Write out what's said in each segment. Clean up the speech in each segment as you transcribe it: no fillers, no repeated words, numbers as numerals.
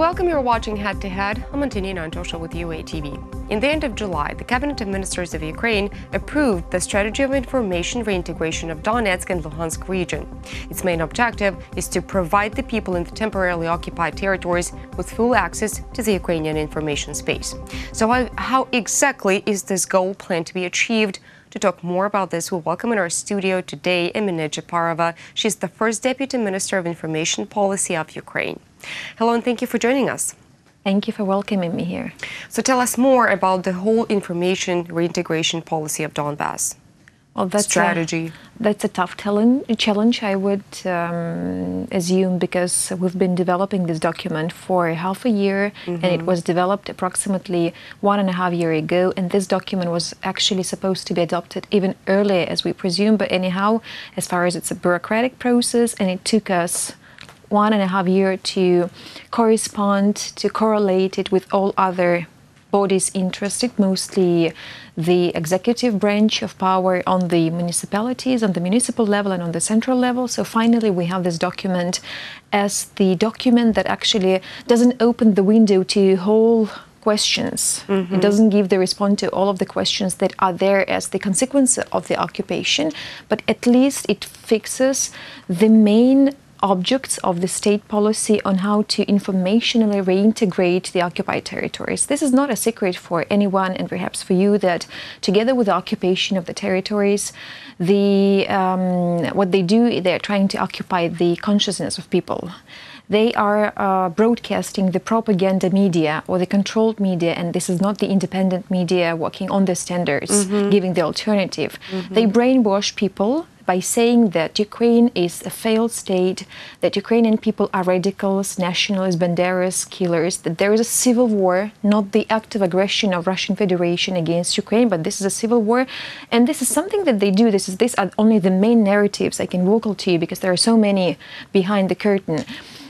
welcome, you're watching Head to Head. I'm Antonina Antosha with UATV. In the end of July, the Cabinet of Ministers of Ukraine approved the Strategy of Information Reintegration of Donetsk and Luhansk region. Its main objective is to provide the people in the temporarily occupied territories with full access to the Ukrainian information space. So how exactly is this goal planned to be achieved? To talk more about this, we welcome in our studio today Emine Dzhaparova. She's the first Deputy Minister of Information Policy of Ukraine. Hello, and thank you for joining us. Thank you for welcoming me here. So tell us more about the whole information reintegration policy of Donbas. Well, that's strategy. That's a tough challenge, I would assume, because we've been developing this document for half a year, and it was developed approximately 1.5 years ago, and this document was actually supposed to be adopted even earlier, as we presume, but anyhow, as far as it's a bureaucratic process, and it took us 1.5 years to correlate it with all other bodies interested, mostly the executive branch of power on the municipalities, on the municipal level and on the central level. So finally we have this document as the document that actually doesn't open the window to whole questions. It doesn't give the response to all of the questions that are there as the consequence of the occupation, but at least it fixes the main objects of the state policy on how to informationally reintegrate the occupied territories. This is not a secret for anyone, and perhaps for you, that together with the occupation of the territories, what they do, they're trying to occupy the consciousness of people. They are broadcasting the propaganda media or the controlled media, and this is not the independent media working on the standards, giving the alternative. They brainwash people by saying that Ukraine is a failed state, that Ukrainian people are radicals, nationalists, banderas, killers, that there is a civil war, not the active aggression of Russian Federation against Ukraine, but this is a civil war. And this is something that they do. These are only the main narratives I can vocal to you, because there are so many behind the curtain.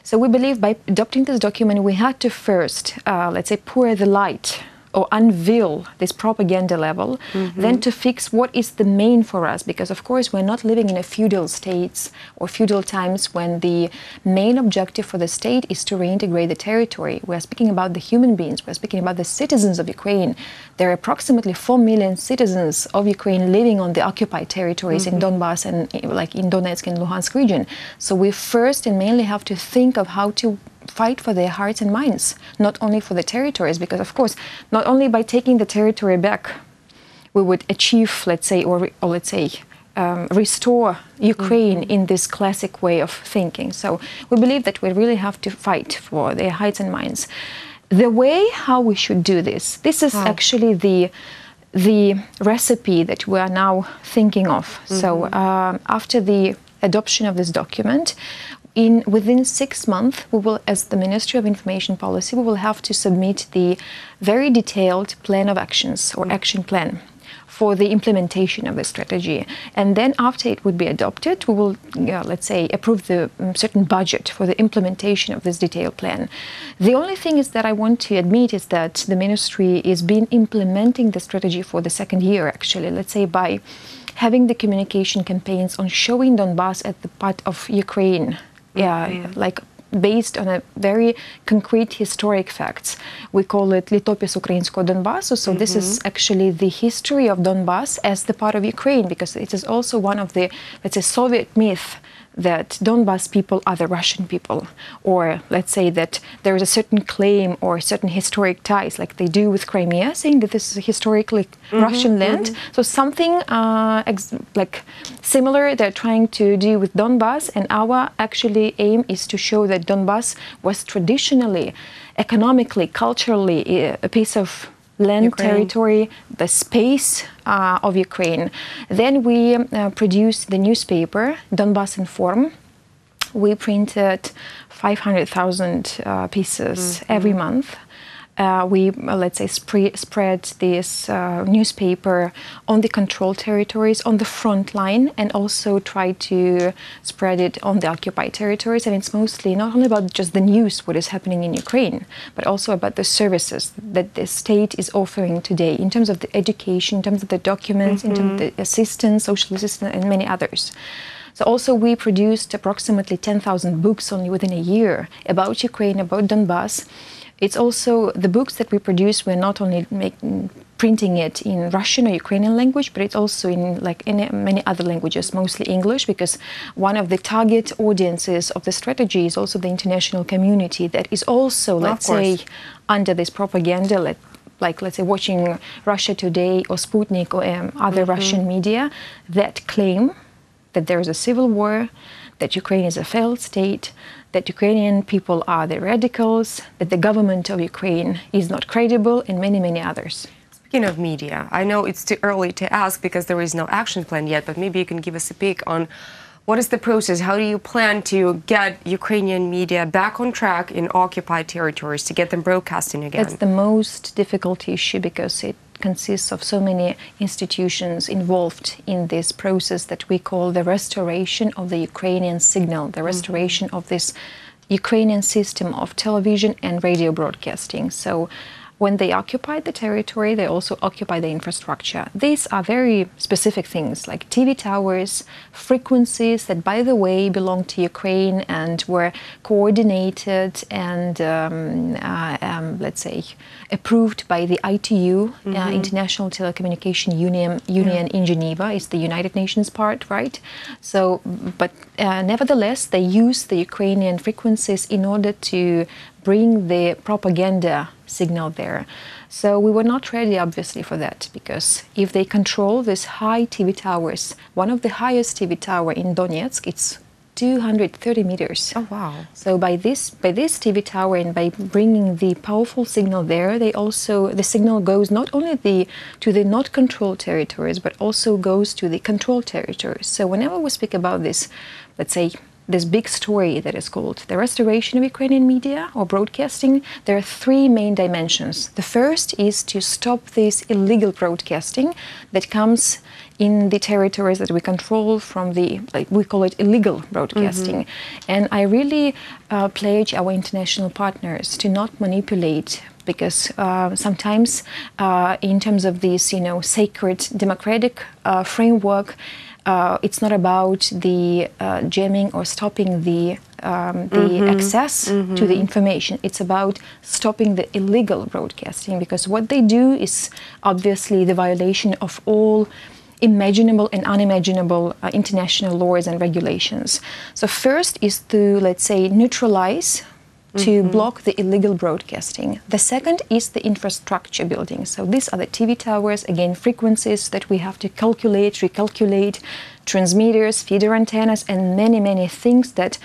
So we believe by adopting this document, we had to first, let's say, pour the light or unveil this propaganda level, then to fix what is the main for us, because of course we're not living in a feudal states or feudal times when the main objective for the state is to reintegrate the territory. We're speaking about the human beings, we're speaking about the citizens of Ukraine. There are approximately 4 million citizens of Ukraine living on the occupied territories in Donbas and like in Donetsk and Luhansk region. So we first and mainly have to think of how to fight for their hearts and minds, not only for the territories, because of course, not only by taking the territory back, we would achieve, let's say, restore Ukraine in this classic way of thinking. So we believe that we really have to fight for their hearts and minds. The way how we should do this is actually the recipe that we are now thinking of. So after the adoption of this document, within 6 months, we will, as the Ministry of Information Policy, we will have to submit the very detailed plan of actions or action plan for the implementation of the strategy. And then after it would be adopted, we will, let's say, approve the certain budget for the implementation of this detailed plan. The only thing is that I want to admit is that the ministry is been implementing the strategy for the 2nd year, actually, let's say by having the communication campaigns on showing Donbas as the part of Ukraine. Like based on a very concrete historic facts. We call it Літопис Українського Донбасу. So this is actually the history of Donbas as the part of Ukraine, because it is also one of the, let's say, Soviet myth that Donbas people are the Russian people, or let's say that there is a certain claim or certain historic ties, like they do with Crimea, saying that this is a historically Russian land. So something like similar they're trying to do with Donbas, and our actually aim is to show that Donbas was traditionally, economically, culturally a piece of land, territory, the space of Ukraine. Then we produced the newspaper, Donbas Inform. We printed 500,000 pieces every month. We, let's say, spread this newspaper on the controlled territories, on the front line, and also try to spread it on the occupied territories. And it's mostly not only about just the news, what is happening in Ukraine, but also about the services that the state is offering today in terms of the education, in terms of the documents, in terms of the assistance, social assistance, and many others. So also we produced approximately 10,000 books only within a year about Ukraine, about Donbas. It's also the books that we produce, we're not only printing it in Russian or Ukrainian language, but it's also in many other languages, mostly English, because one of the target audiences of the strategy is also the international community that is also, let's say, under this propaganda, like let's say watching Russia Today or Sputnik or other Russian media that claim that there is a civil war, that Ukraine is a failed state, that Ukrainian people are the radicals, that the government of Ukraine is not credible, and many, many others. Speaking of media, I know it's too early to ask because there is no action plan yet, but maybe you can give us a peek on what is the process? How do you plan to get Ukrainian media back on track in occupied territories, to get them broadcasting again? That's the most difficult issue because it consists of so many institutions involved in this process that we call the restoration of the Ukrainian signal, the restoration of this Ukrainian system of television and radio broadcasting. So when they occupy the territory, they also occupy the infrastructure. These are very specific things like TV towers, frequencies that, by the way, belong to Ukraine and were coordinated and, let's say, approved by the ITU, International Telecommunication Union in Geneva, is the United Nations part, right? So, but nevertheless, they use the Ukrainian frequencies in order to bring the propaganda signal there. So we were not ready, obviously, for that, because if they control these high TV towers, one of the highest TV tower in Donetsk, it's 230 meters. Oh, wow. So by this TV tower and by bringing the powerful signal there, the signal goes not only to the not controlled territories, but also goes to the controlled territories. So whenever we speak about this, let's say, this big story that is called the restoration of Ukrainian media or broadcasting, there are three main dimensions. The first is to stop this illegal broadcasting that comes in the territories that we control from the, we call it illegal broadcasting. And I really pledge our international partners to not manipulate, because sometimes in terms of this, sacred democratic framework, it's not about the jamming or stopping the access to the information. It's about stopping the illegal broadcasting, because what they do is obviously the violation of all imaginable and unimaginable international laws and regulations. So first is to, let's say, neutralize, to block the illegal broadcasting. The second is the infrastructure building. So these are the TV towers, again, frequencies that we have to calculate, recalculate, transmitters, feeder antennas, and many, many things that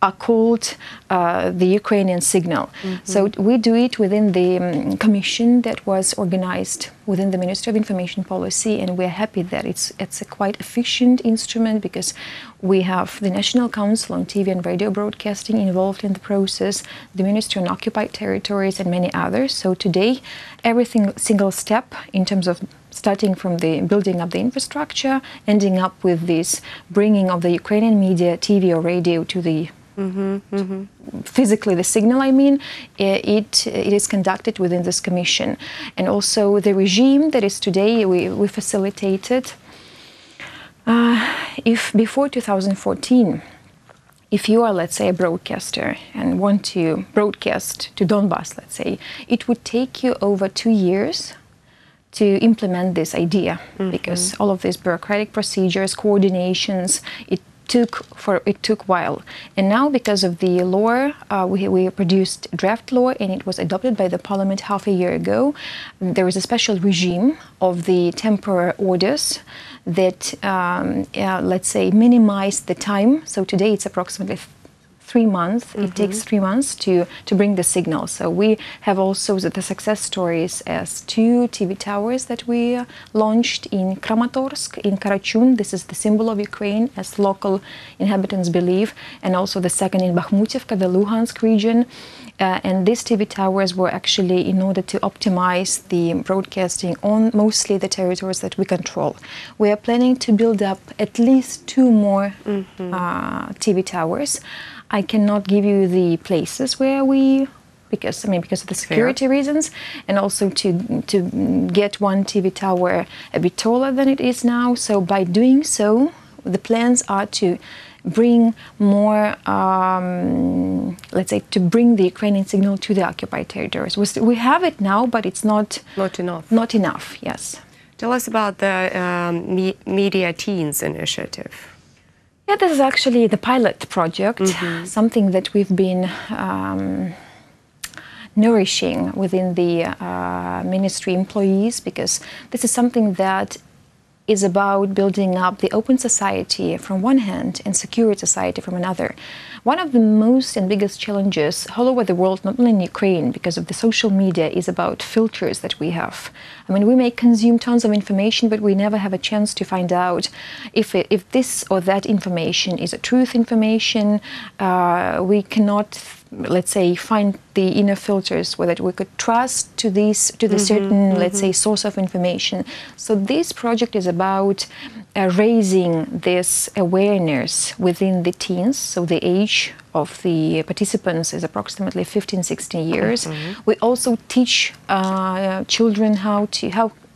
are called the Ukrainian signal. So we do it within the commission that was organized within the Ministry of Information Policy, and we're happy that it's a quite efficient instrument, because we have the National Council on TV and Radio Broadcasting involved in the process, the Ministry on Occupied Territories, and many others. So today, every single step in terms of starting from the building of the infrastructure, ending up with this bringing of the Ukrainian media, TV or radio to the physically the signal, it is conducted within this commission. And also the regime that is today, we facilitated, if before 2014, if you are, let's say, a broadcaster and want to broadcast to Donbas, let's say, it would take you over 2 years to implement this idea, because all of these bureaucratic procedures, coordinations, it took a while. And now, because of the law, we produced draft law, and it was adopted by the parliament half a year ago. There is a special regime of the temporary orders that, let's say, minimize the time. So today it's approximately 3 months. It takes 3 months to bring the signal. So we have also the success stories as 2 TV towers that we launched in Kramatorsk, in Karachun. This is the symbol of Ukraine, as local inhabitants believe, and also the second in Bakhmutivka, the Luhansk region. And these TV towers were actually in order to optimize the broadcasting on mostly the territories that we control. We are planning to build up at least 2 more TV towers. I cannot give you the places where because of the security reasons, and also to get one TV tower a bit taller than it is now. So by doing so, The plans are to bring more, let's say, to bring the Ukrainian signal to the occupied territories. We have it now, but it's not enough. Not enough, yes. Tell us about the Media Teens initiative. Yeah, this is actually the pilot project, something that we've been nourishing within the ministry employees, because this is something that is about building up the open society from one hand and secure society from another. One of the most and biggest challenges all over the world, not only in Ukraine, because of the social media, is about filters that we have. I mean, we may consume tons of information, but we never have a chance to find out if this or that information is a truth information. We cannot, let's say, find the inner filters whether we could trust to the certain, let's say, source of information. So this project is about raising this awareness within the teens. So the age of the participants is approximately 15-16 years. We also teach children how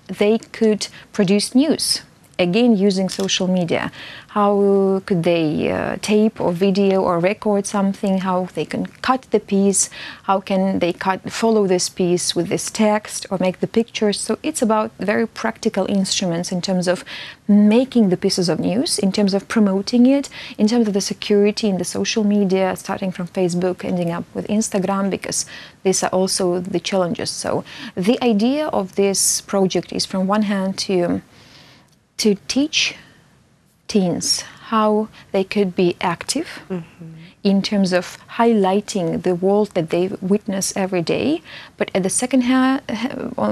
they could produce news. Again, using social media. How could they tape or video or record something, how they can cut the piece, how can they follow this piece with this text or make the pictures. So it's about very practical instruments in terms of making the pieces of news, in terms of promoting it, in terms of the security in the social media, starting from Facebook, ending up with Instagram, because these are also the challenges. So the idea of this project is, from one hand, to teach teens how they could be active in terms of highlighting the world that they witness every day, but at the second hand,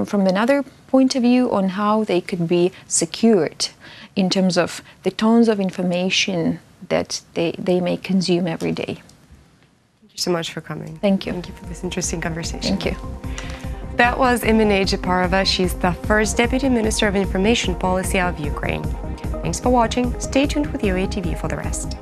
from another point of view, on how they could be secured in terms of the tons of information that they may consume every day. Thank you so much for coming. Thank you. Thank you for this interesting conversation. Thank you. That was Emine Dzhaparova. She's the first Deputy Minister of Information Policy of Ukraine. Thanks for watching. Stay tuned with UATV for the rest.